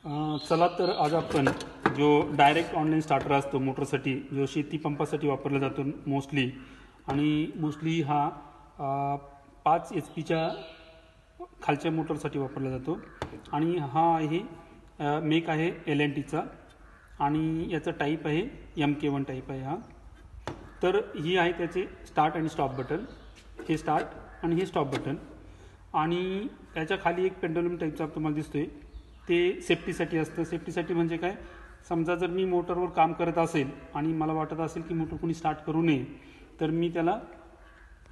चला तर आज आपण जो डायरेक्ट ऑनलाईन स्टार्टर असतो मोटरसाठी, जो शेती पंपासाठी वापरला जातो मोस्टली हा 5 HP खालच्या मोटरसाठी वापरला जातो आणि हा आहे मेक आहे LNTचा आणि याचा टाईप आहे MK1 टाईप आहे हा. तर ही आहे त्याचे स्टार्ट आणि स्टॉप बटन, हे स्टार्ट आणि हे स्टॉप बटन. आणि त्याच्या खाली एक पेंडुलम टाईपचा तुम्हाला दिसतोय, ते सेफ्टीसाठी असतं. सेफ्टीसाठी म्हणजे काय, समजा जर मी मोटरवर काम करत असेल आणि मला वाटत असेल की मोटर कोणी स्टार्ट करू नये, तर मी त्याला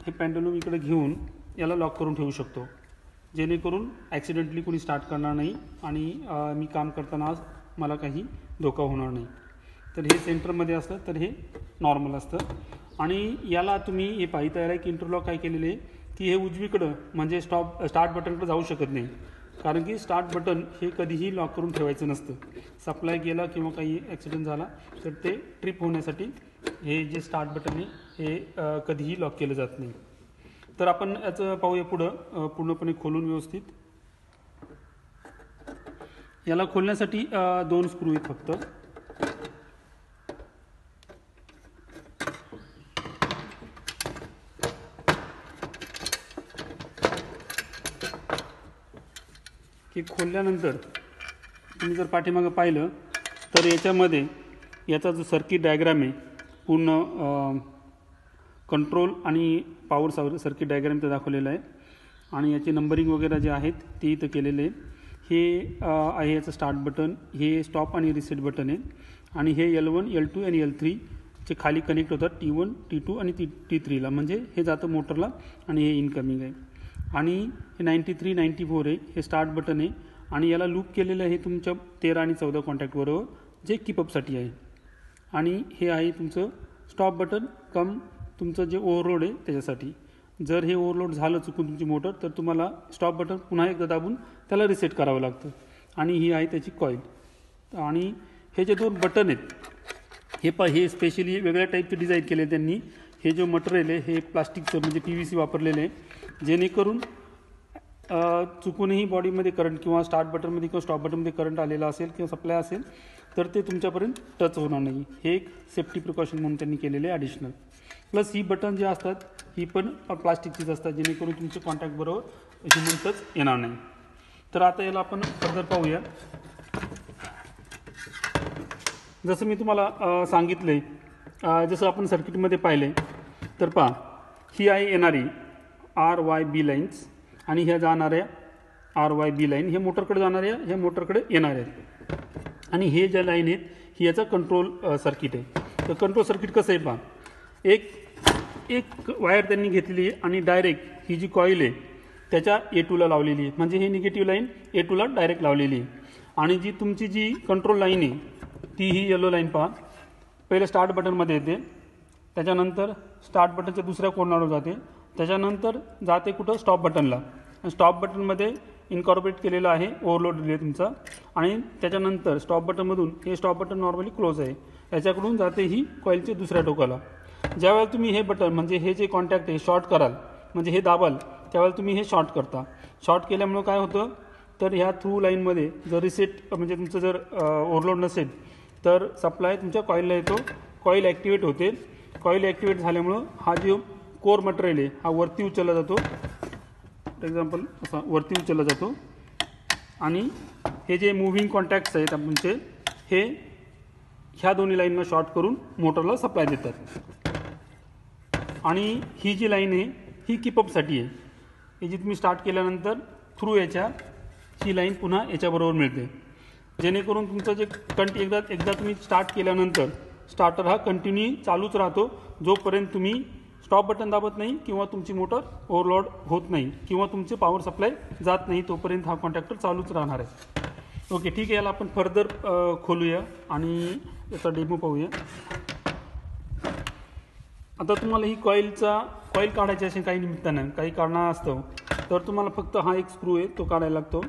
हे पेंडुलम इकडे घेऊन याला लॉक करून ठेवू शकतो, जेणेकरून ॲक्सिडेंटली कोणी स्टार्ट करणार नाही आणि मी काम करताना मला काही धोका होणार नाही. तर हे सेंटरमध्ये असतं, तर हे नॉर्मल असतं. आणि याला तुम्ही हे पाहिता याला एक इंटरलॉक काय केलेले आहे की हे उजवीकडं म्हणजे स्टार्ट बटनकडे जाऊ शकत नाही, कारण की स्टार्ट बटन हे कधीही लॉक करून ठेवायचं नसतं. सप्लाय गेला किंवा काही ॲक्सिडेंट झाला तर ते ट्रिप होण्यासाठी हे जे स्टार्ट बटन आहे हे कधीही लॉक केलं जात नाही. तर आपण याचं पाहूया पुढं पूर्णपणे खोलून व्यवस्थित. याला खोलण्यासाठी 2 स्क्रू आहेत फक्त. हे खोलल्यानंतर तुम्ही जर पाठीमागं पाहिलं तर याच्यामध्ये याचा जो सर्किट डायग्राम आहे पूर्ण कंट्रोल आणि पॉवर सर्किट डायग्राम इथं दाखवलेला आहे आणि याचे नंबरिंग वगैरे जे आहेत ते इथं केलेले आहे. हे आहे याचं स्टार्ट बटन, हे स्टॉप आणि रिसेट बटन आहे आणि हे L1 L2 आणि L3 चे खाली कनेक्ट होतात T1 T2 आणि T3ला, म्हणजे हे जातं मोटरला आणि हे इनकमिंग आहे. आणि हे 93 94 आहे, हे स्टार्ट बटन आहे आणि याला लूप केलेलं आहे तुमच्या 13 आणि 14 कॉन्टॅक्टबरोबर, जे कीपअपसाठी आहे. आणि हे आहे तुमचं स्टॉप बटन कम तुमचं जे ओव्हरलोड आहे त्याच्यासाठी. जर हे ओव्हरलोड झालं चुकून तुमची मोटर, तर तुम्हाला स्टॉप बटन पुन्हा एकदा दाबून त्याला रिसेट करावं लागतं. आणि ही आहे त्याची कॉईल. आणि हे जे 2 बटन आहेत हे स्पेशली वेगळ्या टाईपचे डिझाईन केले त्यांनी. हे जो मटेरियल आहे हे प्लास्टिकचं म्हणजे PVC वापरलेलं आहे, जेणेकरून चुकूनही बॉडीमध्ये करंट किंवा स्टार्ट बटनमध्ये किंवा स्टॉप बटनमध्ये करंट आलेला असेल किंवा सप्लाय असेल तर ते तुमच्यापर्यंत टच होणार नाही. हे एक सेफ्टी प्रिकॉशन म्हणून त्यांनी केलेले आहे ॲडिशनल. प्लस ही बटन जे असतात ही पण प्लास्टिकचीच असतात, जेणेकरून तुमच्या कॉन्टॅक्टबरोबर ह्युमन टच येणार नाही. तर आता याला आपण फर्दर पाहूया. जसं मी तुम्हाला सांगितलं आहे, जसं आपण सर्किटमध्ये पाहिले तर पहा, ही आहे येणारी RYB लाईन्स आणि ह्या जाणाऱ्या RYB लाईन, हे मोटरकडे जाणाऱ्या ह्या मोटरकडे येणार आहेत. आणि हे ज्या लाईन आहेत ही याचा कंट्रोल सर्किट आहे. तर कंट्रोल सर्किट कसं आहे पहा, एक वायर त्यांनी घेतलेली आहे आणि डायरेक्ट ही जी कॉईल आहे त्याच्या A2ला लावलेली आहे, म्हणजे ही निगेटिव्ह लाईन A2ला डायरेक्ट लावलेली आहे. आणि जी तुमची जी कंट्रोल लाईन आहे ती ही येलो लाईन पहा, पहिले स्टार्ट बटनमध्ये येते, त्याच्यानंतर स्टार्ट बटनच्या दुसऱ्या कोर्नरवर जाते, त्याच्यानंतर जाते कुठं स्टॉप बटनला. स्टॉप बटनमध्ये इनकॉर्पोरेट केलेलं आहे ओव्हरलोड रिले तुमचा. आणि त्याच्यानंतर स्टॉप बटनमधून हे स्टॉप बटन नॉर्मली क्लोज आहे, याच्याकडून जाते ही कॉईलच्या दुसऱ्या टोकाला. ज्यावेळेला तुम्ही हे बटन म्हणजे हे जे कॉन्टॅक्ट आहे शॉर्ट कराल, म्हणजे हे दाबाल, त्यावेळेला तुम्ही हे शॉर्ट करता. शॉर्ट केल्यामुळं काय होतं, तर ह्या थ्रू लाईनमध्ये जर रिसेट म्हणजे तुमचं जर ओव्हरलोड नसेल तर सप्लाय तुमच्या कॉईलला येतो, कॉईल ॲक्टिवेट होते. कॉईल ॲक्टिवेट झाल्यामुळं हा जो कोर मटेरियल आहे हा वरती उचलला जातो, फॉर एक्झाम्पल असा वरती उचलला जातो. आणि हे जे मूव्हिंग कॉन्टॅक्ट्स आहेत तुमचे हे ह्या दोन्ही लाईनना शॉर्ट करून मोटरला सप्लाय देतात. आणि ही जी लाईन आहे ही कीपअपसाठी आहे, ही जी तुम्ही स्टार्ट केल्यानंतर थ्रू याच्या ही लाईन पुन्हा याच्याबरोबर मिळते, जेणेकरून तुमचं जे एकदा तुम्ही स्टार्ट केल्यानंतर स्टार्टर हा कंटिन्यू चालूच राहतो, जोपर्यंत तुम्ही स्टॉप बटन दाबत नाही किंवा तुमची मोटर ओव्हरलोड होत नाही किंवा तुमचे पॉवर सप्लाय जात नाही, तोपर्यंत हा कॉन्टॅक्टर चालूच राहणार आहे. ओके, ठीक आहे. याला आपण फर्दर खोलूया आणि याचा डेमो पाहूया. आता तुम्हाला ही कॉईल काढायची असेल काही निमित्तानं, काही कारणास्तव, तर तुम्हाला फक्त हा एक स्क्रू आहे तो काढायला लागतो.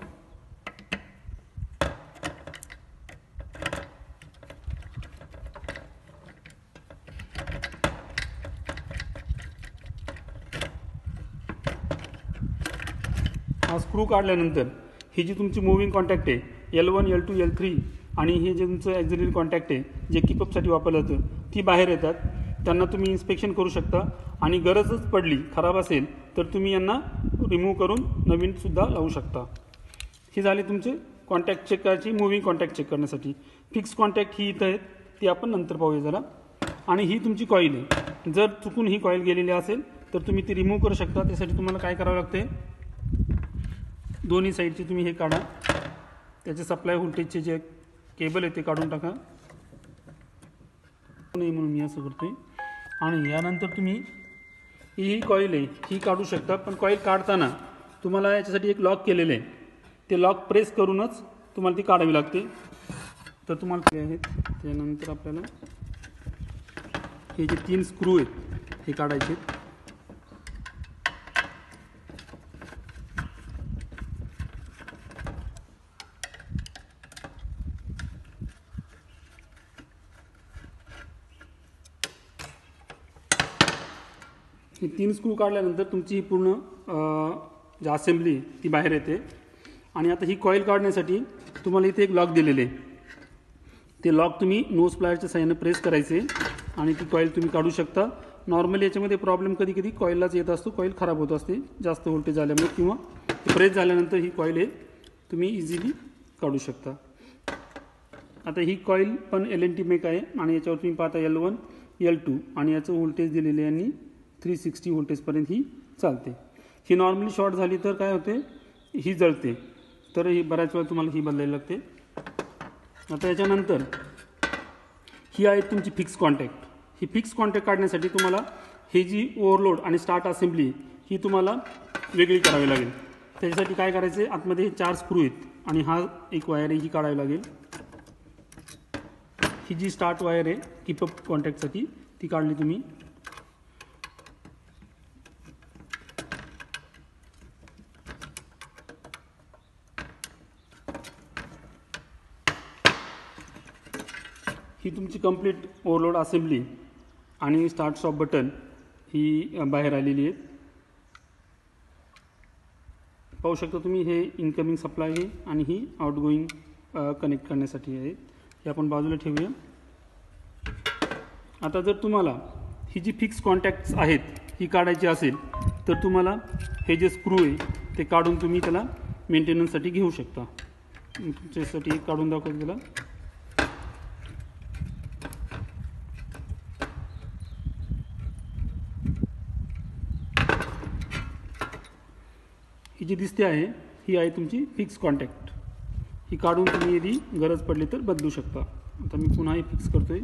हा स्क्रू काढल्यानंतर ही जी तुमची मूव्हिंग कॉन्टॅक्ट आहे L1 L2 L3 आणि हे जे तुमचं ॲक्झिलरी कॉन्टॅक्ट आहे जे कीपअपसाठी वापरलं जातं ती बाहेर येतात. त्यांना तुम्ही इन्स्पेक्शन करू शकता आणि गरजच पडली खराब असेल तर तुम्ही यांना रिमूव्ह करून नवीनसुद्धा लावू शकता. हे झाले तुमचे कॉन्टॅक्ट चेक करायची, मुव्हिंग कॉन्टॅक्ट चेक करण्यासाठी. फिक्स कॉन्टॅक्ट ही इथं आहेत, ती आपण नंतर पाहूया जरा. आणि ही तुमची कॉईल आहे. जर चुकून ही कॉईल गेलेली असेल तर तुम्ही ती रिमूव्ह करू शकता. त्यासाठी तुम्हाला काय करावं लागते, दोन्ही साईडचे तुम्ही हे काढा, त्याचे सप्लाय व्होल्टेजचे जे केबल आहे ते काढून टाका नाही म्हणून मी असं करतोय. आणि यानंतर तुम्ही ही कॉईल आहे ही काढू शकता. पण कॉईल काढताना तुम्हाला याच्यासाठी एक लॉक केलेलं आहे, ते लॉक प्रेस करूनच तुम्हाला ती काढावी लागते. तर तुम्हाला ते आहेत. त्यानंतर आपल्याला हे जे 3 स्क्रू आहेत हे काढायचे. हे 3 स्क्रू काढल्यानंतर तुमची ही पूर्ण जी असेंब्ली ती बाहेर येते. आणि आता ही कॉईल काढण्यासाठी तुम्हाला इथे एक लॉक दिलेले आहे, ते लॉक तुम्ही नोज प्लायरच्या साहाय्याने प्रेस करायचे आणि ती कॉईल तुम्ही काढू शकता. नॉर्मली याच्यामध्ये प्रॉब्लेम कधी कधी कॉईललाच येत असतो, कॉईल खराब होत असते जास्त व्होल्टेज आल्यामुळे, किंवा प्रेस झाल्यानंतर ही कॉईल आहे तुम्ही इझिली काढू शकता. आता ही कॉईल पण LNT मेक आहे आणि याच्यावर तुम्ही पाहता L1 L2 आणि याचं व्होल्टेज दिलेले आहे आणि 360 व्होल्टेजपर्यंत ही चालते. ही नॉर्मली शॉर्ट झाली तर काय होते, ही जळते, तर ही बऱ्याच वेळा तुम्हाला ही बदलायला लागते. आता याच्यानंतर ही आहे तुमची फिक्स कॉन्टॅक्ट. ही फिक्स कॉन्टॅक्ट काढण्यासाठी तुम्हाला ही जी ओव्हरलोड आणि स्टार्ट असेंब्ली ही तुम्हाला वेगळी करावी लागेल. त्याच्यासाठी काय करायचे, आतमध्ये 4 स्क्रू आहेत आणि हा एक वायर आहे ही काढावी लागेल. ही जी स्टार्ट वायर आहे कीपअप कॉन्टॅक्टसाठी ती काढली तुम्ही. ही तुमची कंप्लीट ओव्हरलोड असेंब्ली आणि स्टार्ट स्टॉप बटन ही बाहेर आलेली आहेत. पाहू शकता तुम्ही, हे इनकमिंग सप्लाय आहे आणि ही आउटगोईंग कनेक्ट करण्यासाठी आहे. हे आपण बाजूला ठेवूया. आता जर तुम्हाला ही जी फिक्स कॉन्टॅक्ट्स आहेत ही काढायची असेल तर तुम्हाला हे जे स्क्रू आहे ते काढून तुम्ही त्याला मेंटेनन्ससाठी घेऊ शकता. तुमच्यासाठी एक काढून दाखवतो त्याला. ही जी दिसते आहे ही आहे तुमची फिक्स कॉन्टॅक्ट. ही काढून तुम्ही यदि गरज पडली तर बदलू शकता. आता मी पुन्हा ही फिक्स करतोय.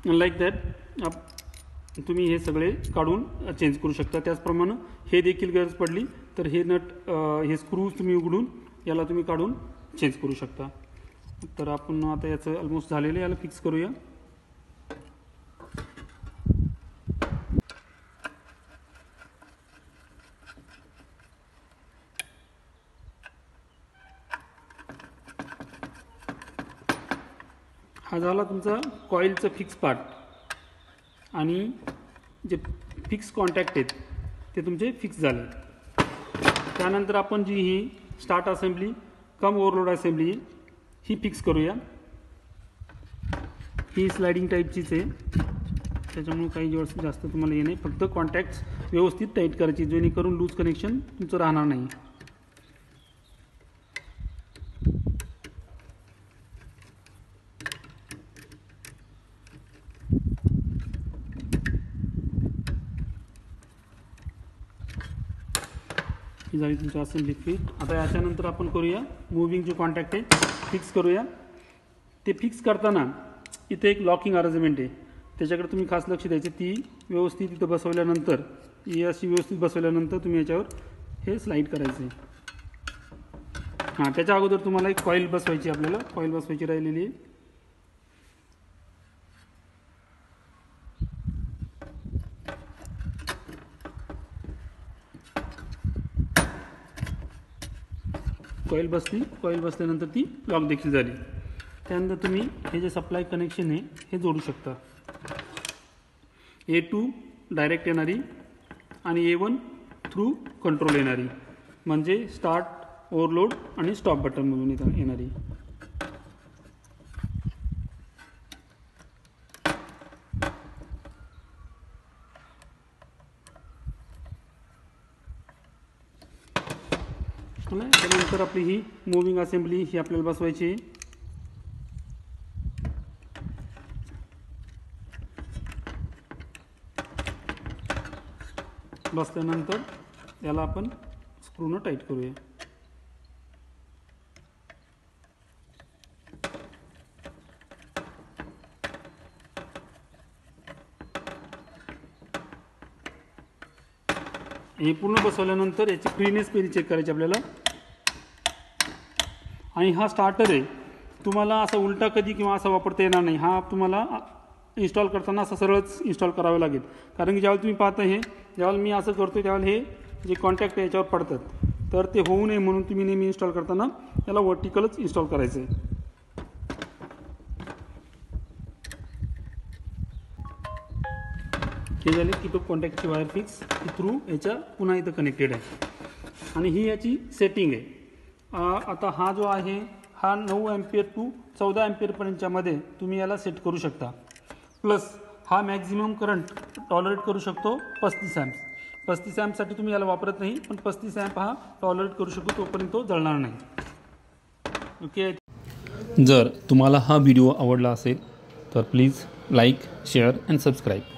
लाईक दॅट तुम्ही हे सगळे काढून चेंज करू शकता. त्याचप्रमाणे हे देखील गरज पडली तर हे नट हे स्क्रूज तुम्ही उघडून याला तुम्ही काढून चेंज करू शकता. तर आपण आता याचं ऑलमोस्ट झालेलं याला फिक्स करूया. हा झाला तुमचा कॉईलचं फिक्स पार्ट आणि जे फिक्स कॉन्टॅक्ट आहेत ते तुमचे फिक्स झाले. त्यानंतर आपण जी ही स्टार्ट असेंब्ली कम ओव्हरलोड असेंब्ली ही फिक्स करूया. ही स्लायडिंग टाईपचीच आहे, त्याच्यामुळे काही जास्त तुम्हाला हे नाही, फक्त कॉन्टॅक्ट्स व्यवस्थित टाईट करायची जेणेकरून लूज कनेक्शन तुमचं राहणार नाही. ही झाली तुमची असेंब्ली फिट. आता याच्यानंतर आपण करूया मुव्हिंग जे कॉन्टॅक्ट आहे फिक्स करूया. ते फिक्स करताना इथे एक लॉकिंग अरेंजमेंट आहे, त्याच्याकडे तुम्ही खास लक्ष द्यायचे. ती व्यवस्थित इथं बसवल्यानंतर ही अशी व्यवस्थित बसवल्यानंतर तुम्ही याच्यावर हे स्लाईड करायचे. हां, त्याच्या अगोदर तुम्हाला एक कॉईल बसवायची, आपल्याला कॉईल बसवायची राहिलेली आहे. कॉईल बसली, कॉईल बसल्यानंतर ती लॉक देखील झाली. त्यानंतर तुम्ही हे जे सप्लाय कनेक्शन आहे हे जोडू शकता. A2 डायरेक्ट येणारी आणि A1 थ्रू कंट्रोल येणारी, म्हणजे स्टार्ट, ओव्हरलोड आणि स्टॉप बटनमधून येणारी. त्यानंतर आपली ही मूविंग असेंब्ली ही आपल्याला बसवायची आहे. बसल्यानंतर याला आपण स्क्रूनं टाईट करूया. हे पूर्ण बसवल्यानंतर याची फ्रीनेस पेरी चेक करायची आपल्याला. आणि हा स्टार्टर आहे, तुम्हाला असा उलटा कधी किंवा असा वापरता येणार नाही. हा तुम्हाला इन्स्टॉल करताना असं सरळच इन्स्टॉल करावं लागेल, कारण की ज्यावेळेला तुम्ही पाहता हे ज्यावेळेला मी असं करतो त्यावेळेला हे जे कॉन्टॅक्ट आहे याच्यावर पडतात, तर ते होऊ नये म्हणून तुम्ही नेहमी इन्स्टॉल करताना याला वर्टिकलच इन्स्टॉल करायचं आहे. हे झाले की तो कॉन्टॅक्टची वायर फिक्स ही थ्रू याच्या पुन्हा इथं कनेक्टेड आहे. आणि ही याची सेटिंग आहे. आता हा जो आहे हा 9 अँपिअर टू 14 अँपिअरपर्यंतच्यामध्ये तुम्ही याला सेट करू शकता. प्लस हा मॅक्झिमम करंट टॉलरेट करू शकतो 35 अँप्स. 35 अँपसाठी तुम्ही याला वापरत नाही, पण 35 अँप हा टॉलरेट करू शकतो, तोपर्यंत तो जळणार नाही. ओके. जर तुम्हाला हा व्हिडिओ आवडला असेल तर please like, share and subscribe.